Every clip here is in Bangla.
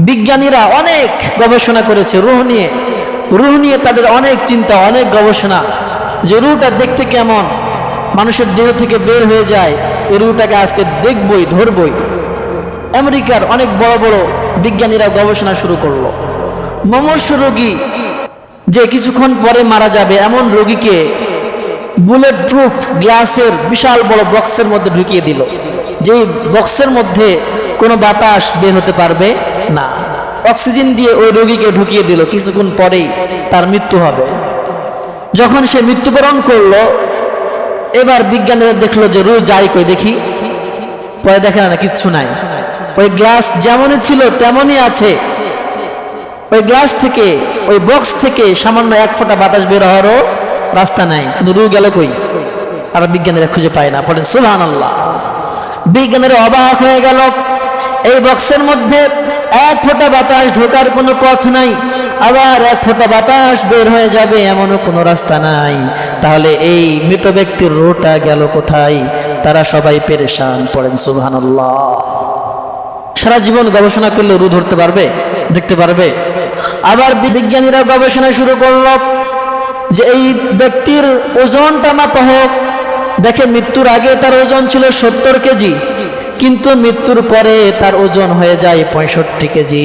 বিজ্ঞানীরা অনেক গবেষণা করেছে রূহ নিয়ে তাদের অনেক চিন্তা, অনেক গবেষণা, যে রূহটা দেখতে কেমন, মানুষের দেহ থেকে বের হয়ে যায়, এই রূহটাকে আজকে দেখবই, ধরবই। আমেরিকার অনেক বড় বড় বিজ্ঞানীরা গবেষণা শুরু করলো। মুমূর্ষু রোগী যে কিছুক্ষণ পরে মারা যাবে, এমন রোগীকে বুলেট প্রুফ গ্লাসের বিশাল বড় বক্সের মধ্যে ঢুকিয়ে দিল, যেই বক্সের মধ্যে কোনো বাতাস বের হতে পারবে না। অক্সিজেন দিয়ে ওই রোগীকে ঢুকিয়ে দিল, কিছুক্ষণ পরেই তার মৃত্যু হবে। যখন সে মৃত্যুবরণ করলো, এবার বিজ্ঞানীরা দেখলো যে রূহ যায় কই, দেখি। পরে দেখে না, কিচ্ছু নাই। ওই গ্লাস যেমনই ছিল তেমনই আছে। ওই গ্লাস থেকে, ওই বক্স থেকে সামান্য এক ফোঁটা বাতাস বের হওয়ারও রাস্তা নাই, কিন্তু রূহ গেল কই? আর বিজ্ঞানীরা খুঁজে পায় না। পড়েন সুবহানাল্লাহ। বিজ্ঞানীরা অবাক হয়ে গেল, এই বক্সের মধ্যে এক ফোঁটা বাতাস ঢোকার কোনো পথ নাই, আবার এক ফোঁটা বাতাস বের হয়ে যাবে এমনও কোনো রাস্তা নাই। তাহলে এই মৃত ব্যক্তির রূহটা গেল কোথায়? তারা সবাই পেরেশান। পড়েন সুবহানাল্লাহ। সারা জীবন গবেষণা করলে রূহ ধরতে পারবে, দেখতে পারবে? আবার বিজ্ঞানীরা গবেষণা শুরু করলো যে এই ব্যক্তির ওজনটা মাপা হোক। দেখে মৃত্যুর আগে তার ওজন ছিল 70 কেজি, কিন্তু মৃত্যুর পরে তার ওজন হয়ে যায় 65 কেজি।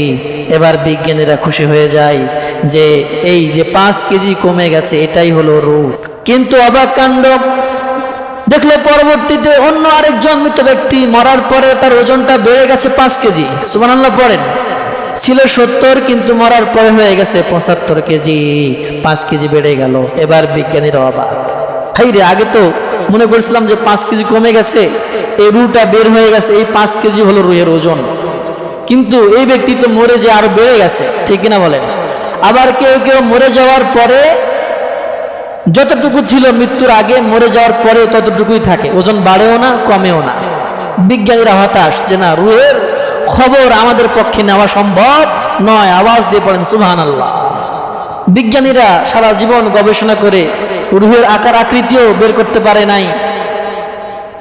এবার বিজ্ঞানীরা খুশি হয়ে যায় যে এই যে 5 কেজি কমে গেছে, এটাই হলো রূহ। কিন্তু অবাক কাণ্ড, দেখলে পরবর্তীতে অন্য আরেকজন মৃত ব্যক্তি মরার পরে তার ওজনটা বেড়ে গেছে 5 কেজি। সুবহানাল্লাহ পড়েন। ছিল 70, কিন্তু মরার পরে হয়ে গেছে 75 কেজি, 5 কেজি বেড়ে গেল। এবার বিজ্ঞানীরা অবাক, হাই রে, আগে তো মনে করছিলাম যে 5 কেজি কমে গেছে, এই রূহটা বের হয়ে গেছে, এই 5 কেজি হলো রূহের ওজন, কিন্তু এই ব্যক্তি তো মরে যে আরো বেড়ে গেছে, ঠিক কিনা বলেন? আবার কেউ কেউ মরে যাওয়ার পরে যতটুকু ছিল মৃত্যুর আগে, মরে যাওয়ার পরে ততটুকুই থাকে, ওজন বাড়েও না কমেও না। বিজ্ঞানীরা হতাশ যে না, রূহের খবর আমাদের পক্ষে নেওয়া সম্ভব নয়। আওয়াজ দিয়ে পড়েন সুবহানাল্লাহ। বিজ্ঞানীরা সারা জীবন গবেষণা করে রূহের আকার আকৃতিও বের করতে পারে নাই,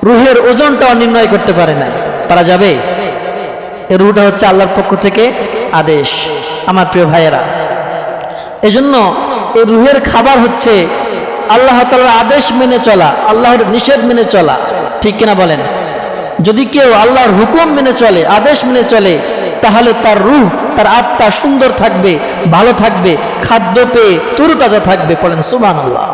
রূহের ওজনটাও নির্ণয় করতে পারে নাই। পারা যাবে? এই রূহটা হচ্ছে আল্লাহর পক্ষ থেকে আদেশ। আমার প্রিয় ভাইয়েরা, এজন্য এই রূহের খাবার হচ্ছে আল্লাহ তাআলার আদেশ মেনে চলা, আল্লাহর নিষেধ মেনে চলা, ঠিক কিনা বলেন? যদি কেউ আল্লাহর হুকুম মেনে চলে, আদেশ মেনে চলে, তাহলে তার রূহ, তার আত্মা সুন্দর থাকবে, ভালো থাকবে, খাদ্য পেয়ে তরুতাজা থাকবে। পড়েন সুবহানাল্লাহ।